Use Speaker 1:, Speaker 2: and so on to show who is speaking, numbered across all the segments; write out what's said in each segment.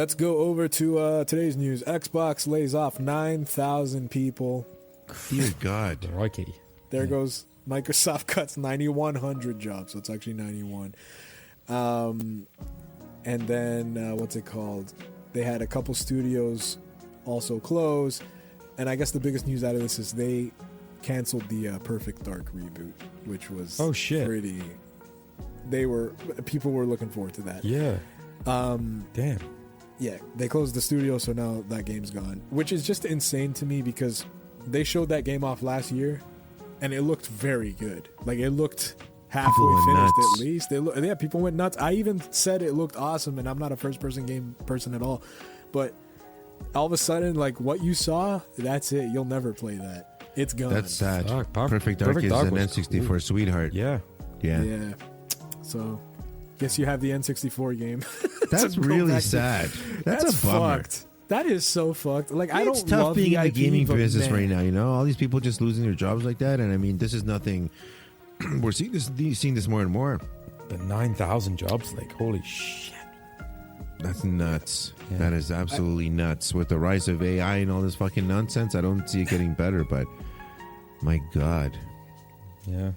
Speaker 1: let's go over to today's news. Xbox lays off 9,000 people.
Speaker 2: Dear God.
Speaker 3: Crikey.
Speaker 1: There goes Microsoft cuts 9,100 jobs, so it's actually 91. And then what's it called? They had a couple studios also close, and I guess the biggest news out of this is they canceled the Perfect Dark reboot, which was pretty. People were looking forward to that.
Speaker 3: Yeah. Damn.
Speaker 1: Yeah, they closed the studio, so now that game's gone, which is just insane to me because they showed that game off last year, and it looked very good. Like, it looked halfway finished at least. Yeah, people went nuts. I even said it looked awesome, and I'm not a first-person game person at all, but all of a sudden, like, what you saw, that's it. You'll never play that. It's gone.
Speaker 2: That's sad. Perfect Dark is an N64 cool. Sweetheart.
Speaker 3: Yeah.
Speaker 1: So, guess you have the N64 game.
Speaker 2: That's really sad. That's a bummer.
Speaker 1: Fucked. That is so fucked. Like,
Speaker 2: it's
Speaker 1: I don't
Speaker 2: tough
Speaker 1: love
Speaker 2: being in the gaming business
Speaker 1: man.
Speaker 2: right now. You know, all these people just losing their jobs like that, and I mean, this is nothing. We're seeing this more and more.
Speaker 3: The 9,000 jobs, like, holy shit.
Speaker 2: That's nuts. Yeah. That is absolutely nuts. With the rise of AI and all this fucking nonsense, I don't see it getting better, but my God.
Speaker 3: Yeah.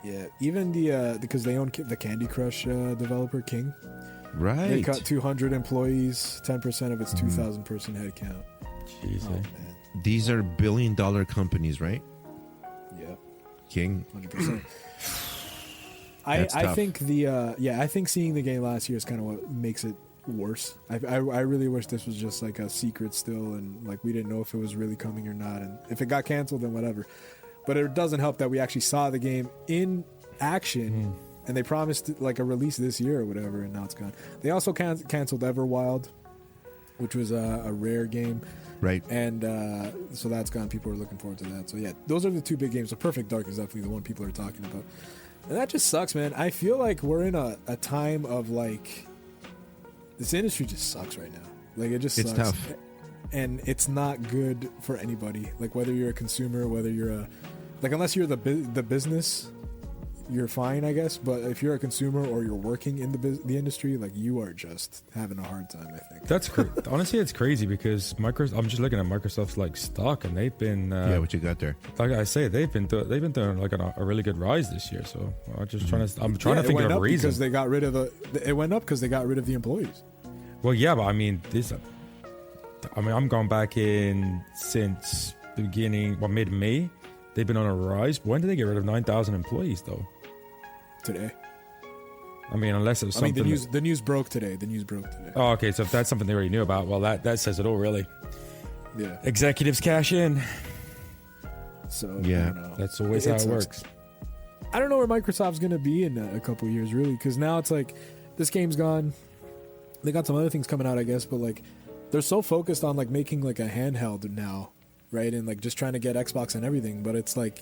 Speaker 1: Yeah, even because they own the Candy Crush developer King.
Speaker 2: Right.
Speaker 1: They cut 200 employees, 10% of its 2,000 person head count.
Speaker 3: Jesus.
Speaker 1: Oh, man.
Speaker 2: These are billion-dollar companies, right?
Speaker 1: Yeah.
Speaker 2: King.
Speaker 1: 100%. I think I think seeing the game last year is kind of what makes it worse. I really wish this was just like a secret still, and like we didn't know if it was really coming or not, and if it got canceled, then whatever. But it doesn't help that we actually saw the game in action, and they promised like a release this year or whatever, and now it's gone. They also canceled Everwild, which was a rare game.
Speaker 2: Right.
Speaker 1: And so that's gone. People are looking forward to that. So yeah, those are the two big games. So Perfect Dark is definitely the one people are talking about. And that just sucks, man. I feel like we're in a time of like, this industry just sucks right now. Like, it just sucks.
Speaker 2: It's tough.
Speaker 1: And it's not good for anybody. Like, whether you're a consumer, whether you're unless you're the business, you're fine, I guess. But if you're a consumer or you're working in the industry, like, you are just having a hard time, I think.
Speaker 3: That's honestly, it's crazy because I'm just looking at Microsoft's like stock, and they've been
Speaker 2: what you got there?
Speaker 3: Like I say, they've been doing like a really good rise this year. So I'm trying to think of a reason.
Speaker 1: Because they got rid of it went up because they got rid of the employees.
Speaker 3: Well, yeah, but I mean I'm going back in since the beginning, mid-May. They've been on a rise. When did they get rid of 9,000 employees, though?
Speaker 1: Today.
Speaker 3: I mean, unless it was something.
Speaker 1: The news broke today.
Speaker 3: Oh, okay. So if that's something they already knew about, well, that says it all, really.
Speaker 1: Yeah.
Speaker 3: Executives cash in.
Speaker 1: So
Speaker 2: yeah,
Speaker 1: I don't know.
Speaker 3: That's always how it works.
Speaker 1: I don't know where Microsoft's gonna be in a couple years, really, because now it's like this game's gone. They got some other things coming out, I guess, but like they're so focused on like making like a handheld now, right? And like just trying to get Xbox and everything, but it's like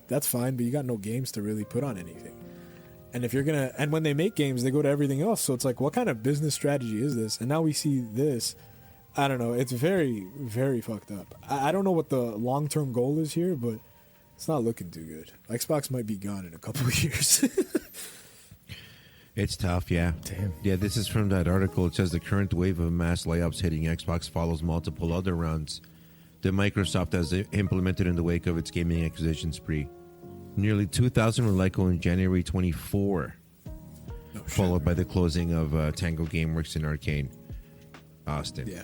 Speaker 1: that's fine, but you got no games to really put on anything. And if you're and when they make games, they go to everything else. So it's like, what kind of business strategy is this? And now we see this. I don't know. It's very, very fucked up. I don't know what the long-term goal is here, but it's not looking too good. Xbox might be gone in a couple of years.
Speaker 2: It's tough, yeah.
Speaker 3: Damn.
Speaker 2: Yeah, this is from that article. It says the current wave of mass layoffs hitting Xbox follows multiple other rounds that Microsoft has implemented in the wake of its gaming acquisition spree. Nearly 2,000 were let go in January 24, followed by the closing of Tango Gameworks in Arcane, Austin.
Speaker 1: Yeah.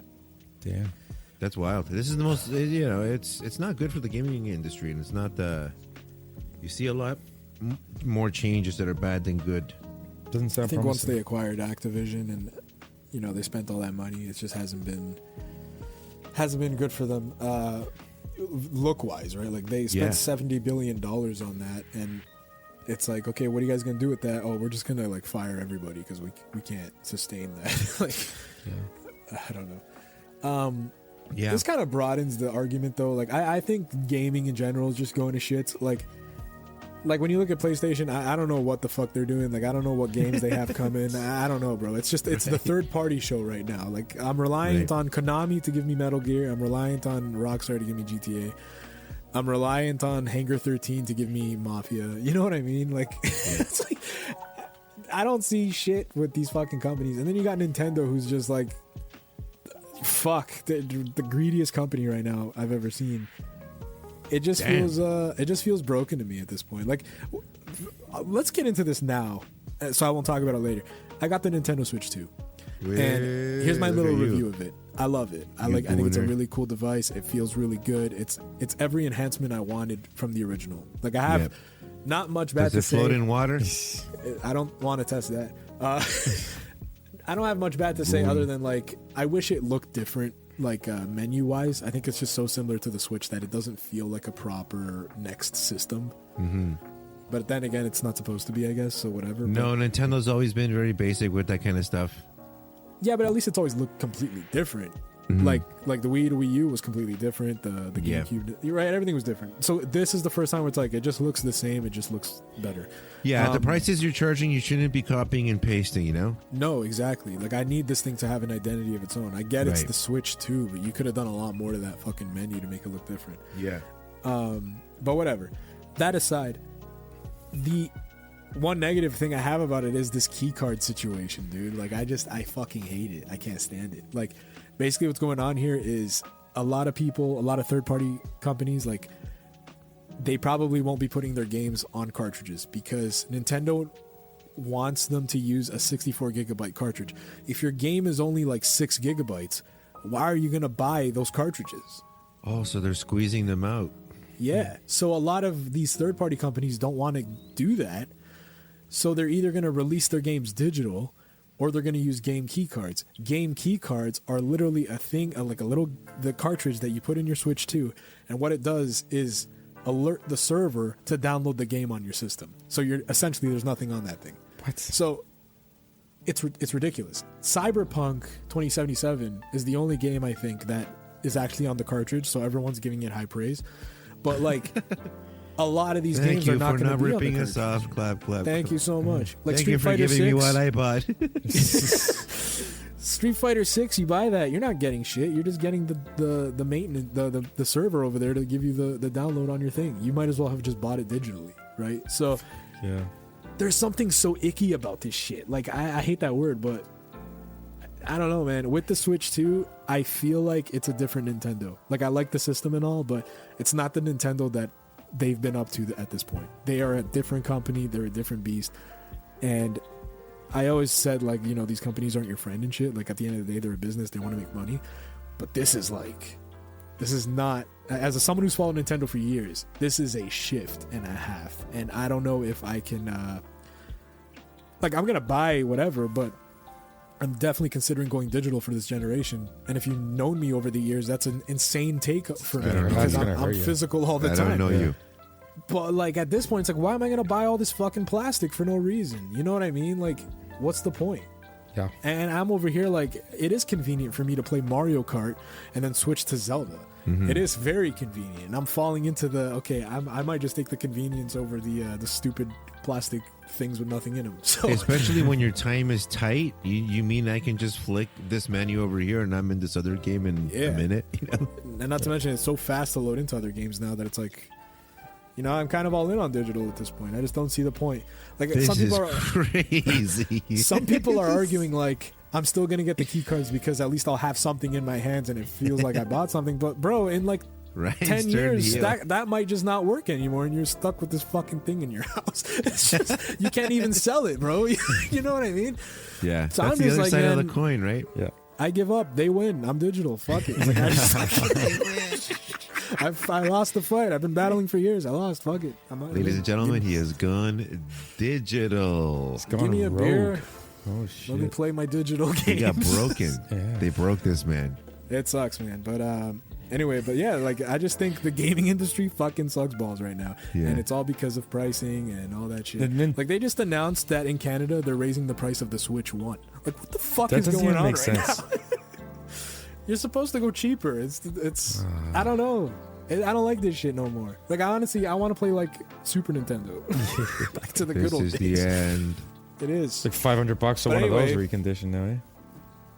Speaker 3: Damn.
Speaker 2: That's wild. This is the most, it's not good for the gaming industry, and it's not you see a lot more changes that are bad than good.
Speaker 3: Doesn't sound
Speaker 1: I think
Speaker 3: promising.
Speaker 1: once they acquired Activision and, they spent all that money, it just hasn't been good for them. Look-wise, right? Like, they spent $70 billion on that, and it's like, okay, what are you guys going to do with that? Oh, we're just going to, like, fire everybody because we can't sustain that. I don't know. This kind of broadens the argument, though. Like, I think gaming in general is just going to shit. Like when you look at PlayStation, I don't know what the fuck they're doing. Like, I don't know what games they have coming. I don't know, bro. It's the third-party show right now. Like, I'm reliant on Konami to give me Metal Gear. I'm reliant on Rockstar to give me GTA. I'm reliant on Hangar 13 to give me Mafia. You know what I mean? Like, it's like, I don't see shit with these fucking companies. And then you got Nintendo, who's just like, fuck, the greediest company right now I've ever seen. It just feels broken to me at this point. Like, let's get into this now, so I won't talk about it later. I got the Nintendo Switch 2. And here's my little review of it. I love it. I think it's a really cool device. It feels really good. It's every enhancement I wanted from the original. Like, I have not much bad to say.
Speaker 2: Does it float in water?
Speaker 1: I don't want to test that. I don't have much bad to say other than, like, I wish it looked different, like, menu wise. I think it's just so similar to the Switch that it doesn't feel like a proper next system. Mm-hmm. But then again, it's not supposed to be, I guess, so whatever.
Speaker 2: No, Nintendo's always been very basic with that kind of stuff.
Speaker 1: Yeah, but at least it's always looked completely different. Mm-hmm. Like the Wii to Wii U was completely different. The GameCube, you're right, everything was different. So this is the first time where it's like it just looks the same. It just looks better.
Speaker 2: Yeah, at the prices you're charging, you shouldn't be copying and pasting. You know?
Speaker 1: No, exactly. Like, I need this thing to have an identity of its own. I get it's the Switch too, but you could have done a lot more to that fucking menu to make it look different.
Speaker 2: Yeah.
Speaker 1: But whatever. That aside, the one negative thing I have about it is this key card situation, dude. Like, I fucking hate it. I can't stand it. Like, basically what's going on here is a lot of people, a lot of third-party companies, like, they probably won't be putting their games on cartridges because Nintendo wants them to use a 64 gigabyte cartridge. If your game is only like 6 gigabytes, why are you going to buy those cartridges?
Speaker 2: Oh, so they're squeezing them out.
Speaker 1: Yeah. So a lot of these third-party companies don't want to do that. So they're either going to release their games digital or they're going to use game key cards. Game key cards are literally a thing, like the cartridge that you put in your Switch 2. And what it does is alert the server to download the game on your system. So you're essentially, there's nothing on that thing.
Speaker 3: What?
Speaker 1: So it's ridiculous. Cyberpunk 2077 is the only game I think that is actually on the cartridge. So everyone's giving it high praise. But like... A lot of these games are not going to be on the cartridge. Thank you for not ripping us off. Clap, clap. Thank you so much. Like,
Speaker 2: Thank
Speaker 1: Street
Speaker 2: you for
Speaker 1: Fighter
Speaker 2: giving
Speaker 1: 6,
Speaker 2: me what I bought.
Speaker 1: Street Fighter 6, you buy that, you're not getting shit. You're just getting the maintenance, the server over there to give you the download on your thing. You might as well have just bought it digitally, right? So,
Speaker 3: yeah,
Speaker 1: there's something so icky about this shit. Like, I hate that word, but I don't know, man. With the Switch 2, I feel like it's a different Nintendo. Like, I like the system and all, but it's not the Nintendo that they've been up to at this point. They are a different company. They're a different beast. And I always said, like, you know, these companies aren't your friend and shit. Like, at the end of the day, they're a business. They want to make money. But this is not, as someone who's followed Nintendo for years, this is a shift and a half. And I don't know if I can, like, I'm going to buy whatever, but I'm definitely considering going digital for this generation. And if you've known me over the years, that's an insane take for me because I'm physical all the time.
Speaker 2: I don't know you.
Speaker 1: But like at this point, it's like, why am I going to buy all this fucking plastic for no reason? You know what I mean? Like, what's the point?
Speaker 3: Yeah.
Speaker 1: And I'm over here like, it is convenient for me to play Mario Kart and then switch to Zelda. Mm-hmm. It is very convenient. I'm falling into I might just take the convenience over the stupid plastic things with nothing in them. So,
Speaker 2: especially when your time is tight, you mean I can just flick this menu over here and I'm in this other game in a minute? You know?
Speaker 1: And not to mention it's so fast to load into other games now that it's like, you know, I'm kind of all in on digital at this point. I just don't see the point. Like
Speaker 2: this
Speaker 1: some people
Speaker 2: is crazy.
Speaker 1: Some people are arguing like I'm still gonna get the key cards because at least I'll have something in my hands and it feels like I bought something. But bro, in like 10 years, that might just not work anymore, and you're stuck with this fucking thing in your house. It's just you can't even sell it, bro. You know what I mean?
Speaker 2: Yeah.
Speaker 1: So
Speaker 2: that's
Speaker 1: I'm
Speaker 2: the
Speaker 1: just
Speaker 2: other
Speaker 1: like,
Speaker 2: side
Speaker 1: man,
Speaker 2: of the coin, right?
Speaker 3: Yeah.
Speaker 1: I give up. They win. I'm digital. Fuck it. Like, I lost the fight. I've been battling for years. I lost. Fuck it.
Speaker 2: Ladies and gentlemen, he has gone digital.
Speaker 1: Give me a beer.
Speaker 3: Oh shit!
Speaker 1: Let me play my digital games.
Speaker 2: He got broken.
Speaker 3: Yeah.
Speaker 2: They broke this man.
Speaker 1: It sucks, man. But anyway, but yeah, like I just think the gaming industry fucking sucks balls right now, and it's all because of pricing and all that shit. Like they just announced that in Canada they're raising the price of the Switch 1. Like what the fuck is going on right now? You're supposed to go cheaper. It's I don't know. I don't like this shit no more. Like I want to play like Super Nintendo. Back to the good old days.
Speaker 2: This is the end.
Speaker 1: It is.
Speaker 3: It's like $500 for one of those reconditioned now, eh?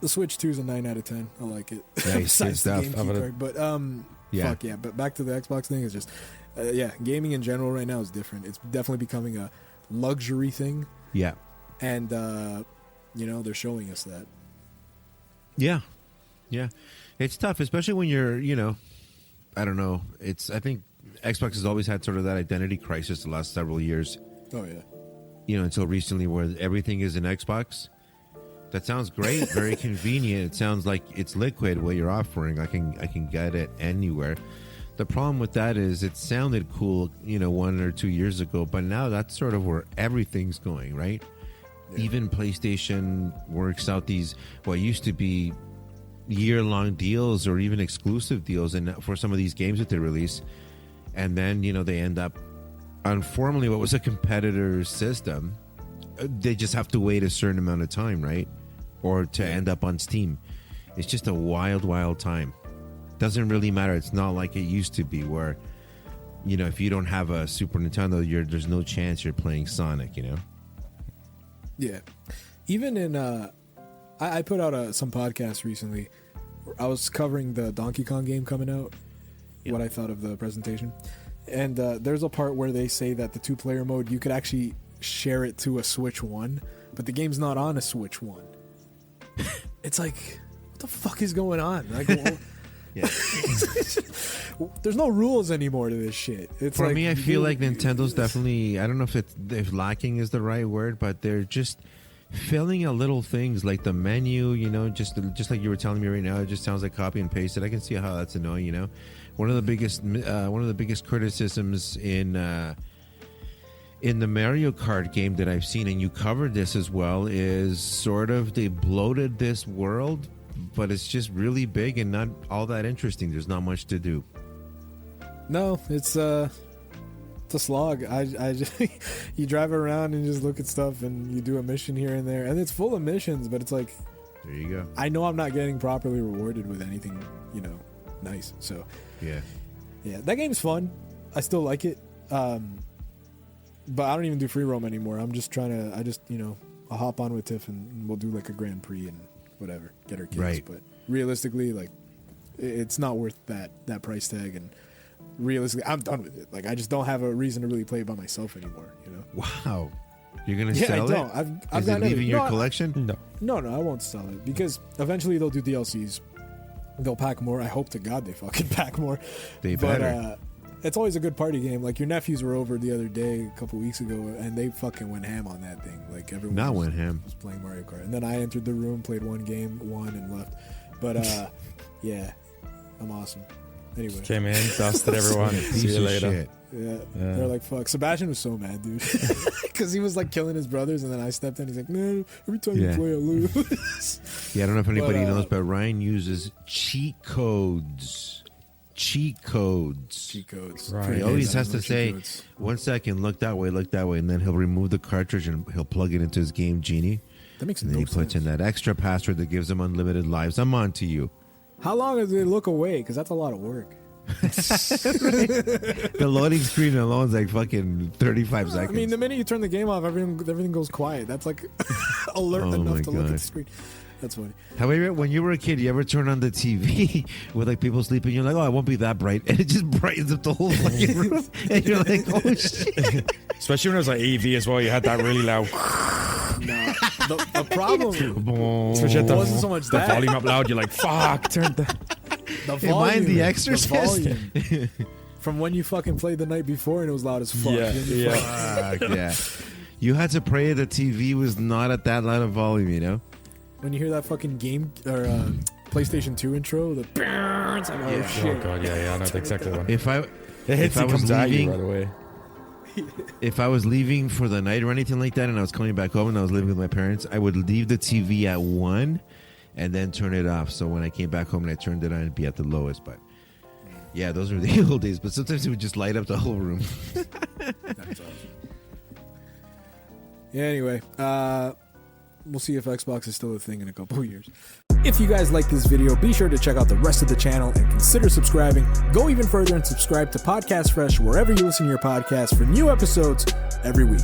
Speaker 1: The Switch 2 is a 9 out of 10. I like it.
Speaker 2: Nice,
Speaker 1: Besides the
Speaker 2: stuff.
Speaker 1: game key card. But fuck yeah. But back to the Xbox thing is just gaming in general right now is different. It's definitely becoming a luxury thing.
Speaker 2: Yeah.
Speaker 1: And you know, they're showing us that.
Speaker 2: Yeah. Yeah, it's tough, especially when you're, I don't know. I think Xbox has always had sort of that identity crisis the last several years.
Speaker 1: Oh yeah.
Speaker 2: Until recently, where everything is an Xbox. That sounds great, very convenient. It sounds like it's liquid what you're offering. I can get it anywhere. The problem with that is it sounded cool, 1 or 2 years ago, but now that's sort of where everything's going, right? Yeah. Even PlayStation works out these what used to be year-long deals or even exclusive deals, and for some of these games that they release, and then they end up on formerly what was a competitor's system. They just have to wait a certain amount of time, right? Or to end up on Steam. It's just a wild time. Doesn't really matter. It's not like it used to be where, if you don't have a Super Nintendo, there's no chance you're playing Sonic,
Speaker 1: Yeah. Even in, I put out some podcasts recently. I was covering the Donkey Kong game coming out, what I thought of the presentation. And there's a part where they say that the 2-player mode, you could actually share it to a Switch 1, but the game's not on a Switch 1. It's like, what the fuck is going on? Like, there's no rules anymore to this shit. It's
Speaker 2: for me, I feel like Nintendo's definitely, I don't know if lacking is the right word, but they're just filling out little things like the menu, just like you were telling me right now. It just sounds like copy and paste it. I can see how that's annoying. One of the biggest criticisms in the Mario Kart game that I've seen, and you covered this as well, is sort of they bloated this world, but it's just really big and not all that interesting. There's not much to do.
Speaker 1: No, it's a slog. I just you drive around and just look at stuff, and you do a mission here and there, and it's full of missions, but it's like,
Speaker 2: there you go.
Speaker 1: I know I'm not getting properly rewarded with anything, nice. So
Speaker 2: yeah,
Speaker 1: that game's fun. I still like it. But I don't even do free roam anymore. I'm just I'll hop on with Tiff and we'll do like a Grand Prix and whatever, get her kids.
Speaker 2: Right.
Speaker 1: But realistically, like, it's not worth that price tag. And realistically, I'm done with it. Like, I just don't have a reason to really play it by myself anymore.
Speaker 2: Wow, you're gonna sell
Speaker 1: it? Yeah, I don't. I've
Speaker 2: Is it leaving your collection?
Speaker 1: No, I won't sell it because eventually they'll do DLCs. They'll pack more. I hope to God they fucking pack more.
Speaker 2: They better.
Speaker 1: It's always a good party game. Like, your nephews were over the other day, a couple weeks ago, and they fucking went ham on that thing. Like, everyone was playing Mario Kart. And then I entered the room, played one game, won, and left. But, yeah, I'm awesome. Anyway.
Speaker 3: Came in, dusted everyone. See you later.
Speaker 1: Yeah. They're like, fuck. Sebastian was so mad, dude. Because he was, like, killing his brothers, and then I stepped in. He's like, no, every time you play, I lose.
Speaker 2: Yeah, I don't know if anybody knows, but Ryan uses cheat codes. Cheat codes.
Speaker 3: Right.
Speaker 2: He always has to say, 1 second, look that way, and then he'll remove the cartridge and he'll plug it into his Game Genie.
Speaker 1: That makes
Speaker 2: no sense. And then he puts in that extra password that gives him unlimited lives. I'm on to you.
Speaker 1: How long does it look away? Because that's a lot of work.
Speaker 2: The loading screen alone is like fucking 35 seconds.
Speaker 1: I mean, the minute you turn the game off, everything goes quiet. That's like alert enough to look at the screen. That's funny.
Speaker 2: However, when you were a kid, you ever turn on the TV with like people sleeping? You're like, oh, it won't be that bright, and it just brightens up the whole fucking room, and you're like, oh shit.
Speaker 3: Especially when it was like AV as well. You had that really loud.
Speaker 1: No, the problem wasn't so much
Speaker 3: the volume up loud. You're like, fuck, turn the
Speaker 1: volume.
Speaker 2: Mind The Exorcist.
Speaker 1: The volume. From when you fucking played the night before and it was loud as fuck.
Speaker 2: Yeah. You had to pray the TV was not at that loud of volume,
Speaker 1: When you hear that fucking game or PlayStation 2 intro, the it's like, oh shit.
Speaker 3: Oh god, yeah, I know exactly what.
Speaker 2: It
Speaker 3: comes at you right away.
Speaker 2: If I was leaving for the night or anything like that, and I was coming back home and I was living with my parents, I would leave the TV at 1 and then turn it off. So when I came back home and I turned it on, it'd be at the lowest. But yeah, those were the old days. But sometimes it would just light up the whole room.
Speaker 1: That's awesome. Yeah. Anyway, we'll see if Xbox is still a thing in a couple of years. If you guys like this video, be sure to check out the rest of the channel and consider subscribing. Go even further and subscribe to Podcast Fresh wherever you listen to your podcasts for new episodes every week.